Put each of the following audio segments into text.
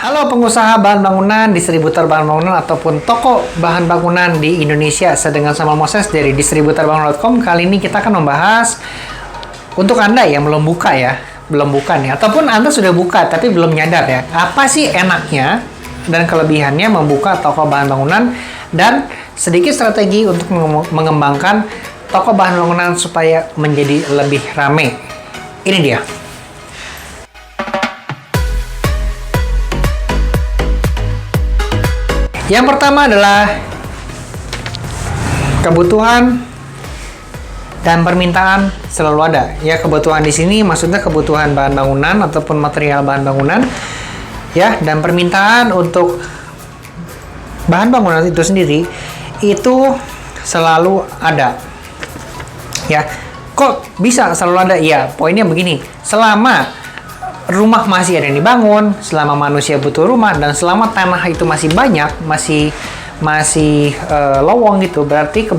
Halo pengusaha bahan bangunan, distributor bahan bangunan, ataupun toko bahan bangunan di Indonesia. Saya dengan Samuel Moses dari distributorbangunan.com. Kali ini kita akan membahas untuk Anda yang belum buka ya, belum buka nih, ataupun Anda sudah buka tapi belum nyadar ya. Apa sih enaknya dan kelebihannya membuka toko bahan bangunan dan sedikit strategi untuk mengembangkan toko bahan bangunan supaya menjadi lebih rame. Ini dia. Yang pertama adalah kebutuhan dan permintaan selalu ada. Ya, kebutuhan di sini maksudnya kebutuhan bahan bangunan ataupun material bahan bangunan. Ya, dan permintaan untuk bahan bangunan itu sendiri itu selalu ada. Ya, kok bisa selalu ada? Ya, poinnya begini. Selama rumah masih ada yang dibangun, selama manusia butuh rumah, dan selama tanah itu masih banyak, masih lowong gitu, berarti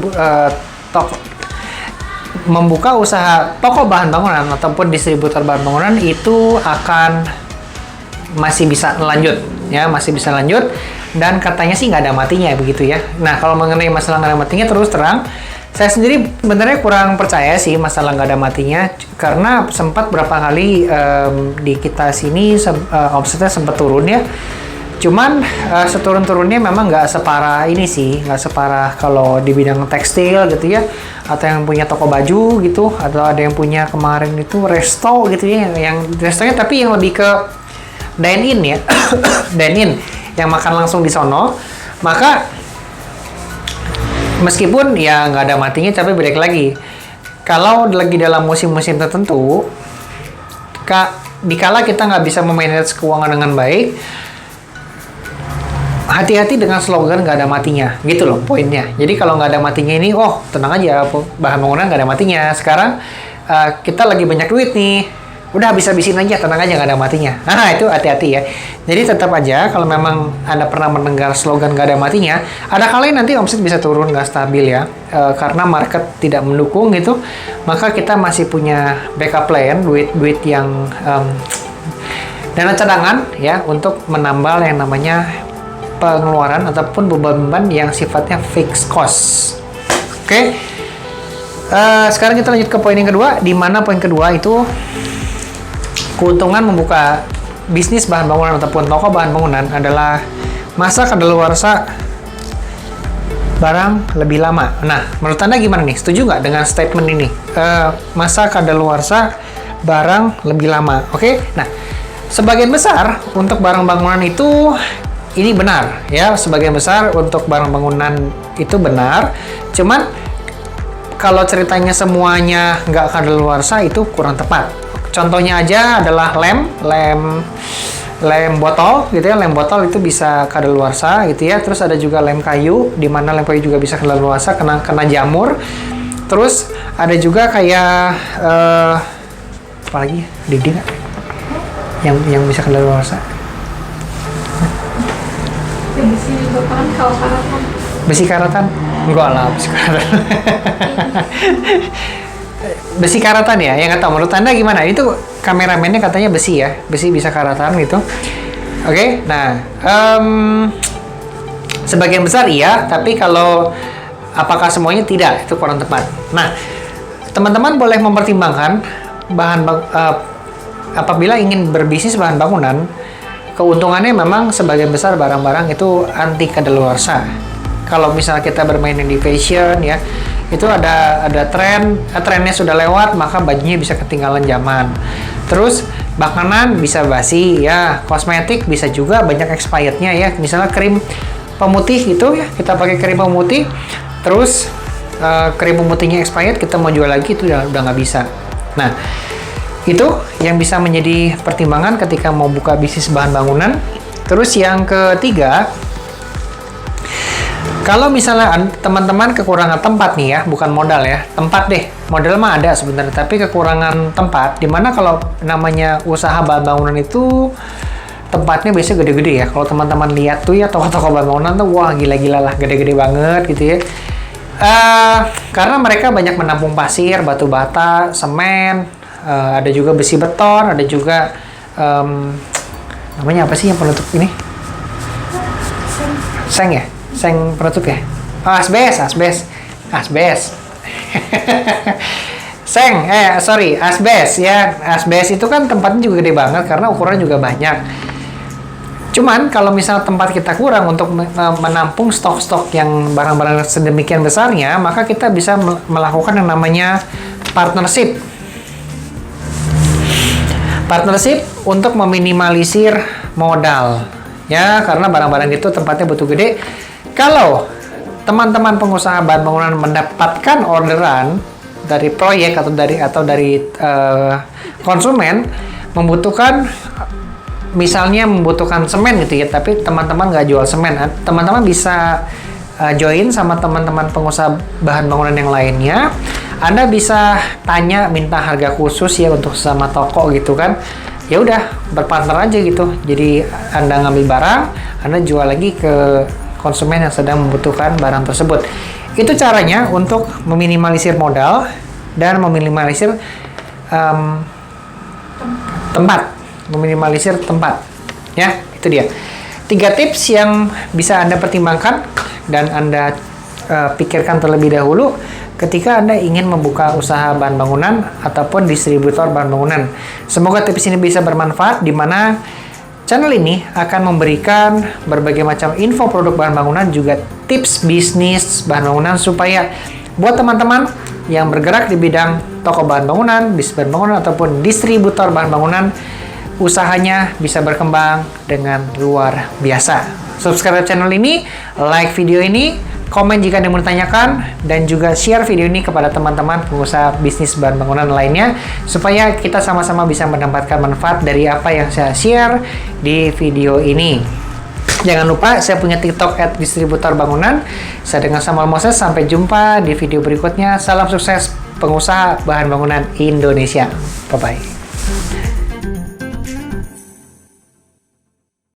membuka usaha toko bahan bangunan ataupun distributor bahan bangunan itu akan masih bisa lanjut, ya, masih bisa lanjut, dan katanya sih nggak ada matinya begitu ya. Nah, kalau mengenai masalah nggak ada matinya, terus terang saya sendiri sebenarnya kurang percaya sih masalah nggak ada matinya, karena sempat berapa kali di kita sini omsetnya sempat turun ya. Cuman seturun-turunnya memang nggak separah ini sih, nggak separah kalau di bidang tekstil gitu ya, atau yang punya toko baju gitu, atau ada yang punya kemarin itu resto gitu ya, yang restonya tapi yang lebih ke dine in ya, dine in yang makan langsung di sono. Maka meskipun ya nggak ada matinya, tapi balik lagi, kalau lagi dalam musim-musim tertentu, dikala kita nggak bisa memanage keuangan dengan baik, hati-hati dengan slogan nggak ada matinya, gitu loh poinnya. Jadi kalau nggak ada matinya ini, oh tenang aja, bahan bangunan nggak ada matinya. Sekarang kita lagi banyak duit nih, udah habis-habisin aja, tenang aja nggak ada matinya. Nah itu hati-hati ya. Jadi tetap aja kalau memang Anda pernah mendengar slogan nggak ada matinya, ada kalanya nanti omset bisa turun nggak stabil ya, karena market tidak mendukung gitu. Maka kita masih punya backup plan, duit yang dana cadangan ya, untuk menambal yang namanya pengeluaran ataupun beban-beban yang sifatnya fixed cost. Oke. Sekarang kita lanjut ke poin yang kedua, di mana poin kedua itu keuntungan membuka bisnis bahan bangunan ataupun toko bahan bangunan adalah masa kadaluarsa barang lebih lama. Nah, menurut Anda gimana nih? Setuju nggak dengan statement ini? Masa kadaluarsa barang lebih lama. Oke? Nah, sebagian besar untuk barang bangunan itu ini benar ya. Sebagian besar untuk barang bangunan itu benar. Cuman kalau ceritanya semuanya nggak kadaluarsa itu kurang tepat. Contohnya aja adalah lem botol gitu ya. Lem botol itu bisa kadaluarsa gitu ya. Terus ada juga lem kayu, di mana lem kayu juga bisa kadaluarsa kena jamur. Terus ada juga kayak apa lagi? Dinding nggak? Yang bisa kadaluarsa? Besi bapakan kalau karatan. Besi karatan? Enggak lah, besi karatan. Besi karatan ya, yang nggak tahu menurut Anda gimana? Itu kameramennya katanya besi ya, besi bisa karatan gitu. Oke, nah sebagian besar iya, tapi kalau apakah semuanya tidak, itu kurang tepat. Nah, teman-teman boleh mempertimbangkan apabila ingin berbisnis bahan bangunan, keuntungannya memang sebagian besar barang-barang itu anti kadaluarsa. Kalau misalnya kita bermain di fashion ya, itu ada trennya sudah lewat, maka bajunya bisa ketinggalan zaman. Terus makanan bisa basi ya, kosmetik bisa juga banyak expirednya ya. Misalnya krim pemutih gitu ya, kita pakai krim pemutih, terus krim pemutihnya expired, kita mau jual lagi itu udah nggak bisa. Nah, itu yang bisa menjadi pertimbangan ketika mau buka bisnis bahan bangunan. Terus yang ketiga, kalau misalnya teman-teman kekurangan tempat nih ya, bukan modal ya, tempat deh. Modal mah ada sebenarnya, tapi kekurangan tempat. Dimana kalau namanya usaha bahan bangunan itu tempatnya biasanya gede-gede ya. Kalau teman-teman lihat tuh ya, toko-toko bahan bangunan tuh wah gila-gila lah, gede-gede banget gitu ya. Karena mereka banyak menampung pasir, batu bata, semen, ada juga besi beton, ada juga Namanya apa sih yang penutup ini? Seng ya? Seng penutup ya? Oh, asbes. Seng, asbes ya. Asbes itu kan tempatnya juga gede banget karena ukuran juga banyak. Cuman kalau misal tempat kita kurang untuk menampung stok-stok yang barang-barang sedemikian besarnya, maka kita bisa melakukan yang namanya partnership. Partnership untuk meminimalisir modal. Ya, karena barang-barang itu tempatnya butuh gede. Kalau teman-teman pengusaha bahan bangunan mendapatkan orderan dari proyek atau dari konsumen membutuhkan, misalnya membutuhkan semen gitu ya, tapi teman-teman nggak jual semen, teman-teman bisa join sama teman-teman pengusaha bahan bangunan yang lainnya. Anda bisa tanya, minta harga khusus ya untuk sama toko gitu kan. Ya udah, berpartner aja gitu. Jadi Anda ngambil barang, Anda jual lagi ke konsumen yang sedang membutuhkan barang tersebut. Itu caranya untuk meminimalisir modal dan meminimalisir tempat. Ya, itu dia. 3 tips yang bisa Anda pertimbangkan dan Anda pikirkan terlebih dahulu ketika Anda ingin membuka usaha bahan bangunan ataupun distributor bahan bangunan. Semoga tips ini bisa bermanfaat, di mana channel ini akan memberikan berbagai macam info produk bahan bangunan, juga tips bisnis bahan bangunan, supaya buat teman-teman yang bergerak di bidang toko bahan bangunan, bisnis bahan bangunan, ataupun distributor bahan bangunan, usahanya bisa berkembang dengan luar biasa. Subscribe channel ini, like video ini, komen jika ada yang mau ditanyakan, dan juga share video ini kepada teman-teman pengusaha bisnis bahan bangunan lainnya, supaya kita sama-sama bisa mendapatkan manfaat dari apa yang saya share di video ini. Jangan lupa, saya punya TikTok @distributorbangunan. Saya dengan Samuel Moses. Sampai jumpa di video berikutnya. Salam sukses pengusaha bahan bangunan Indonesia. Bye-bye.